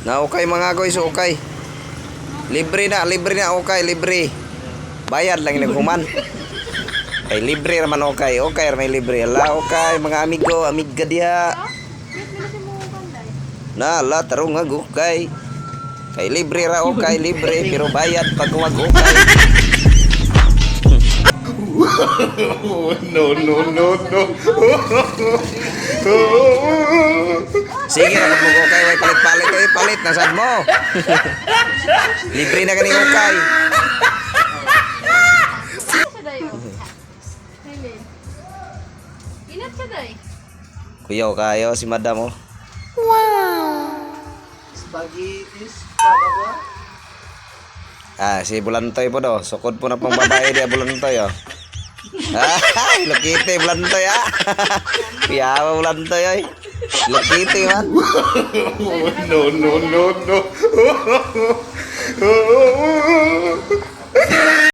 Na okay mga guys, okay. Libre na, okay, libre. Bayad lang yung human. Kay libre naman okay, okay may libre. Ala okay mga amigo, amiga dia. Na la tarong nga okay. Kay libre ra okay, libre pero bayad pag wag okay. No, no, no, no. Sige na pag okay, may palit-palit kayo, palit na saan mo. Libre na ganing okay. Inat siya day. Kuyaw kayo si madam oh. Spaghettis, bababa. Ah, si Bulantoy po do. Sukod po na pong babae dia Bulantoy oh. Ay, Lukiti Bulantoy ah. Piyawa Bulantoy ay. Lukiti man. No, no, no, no.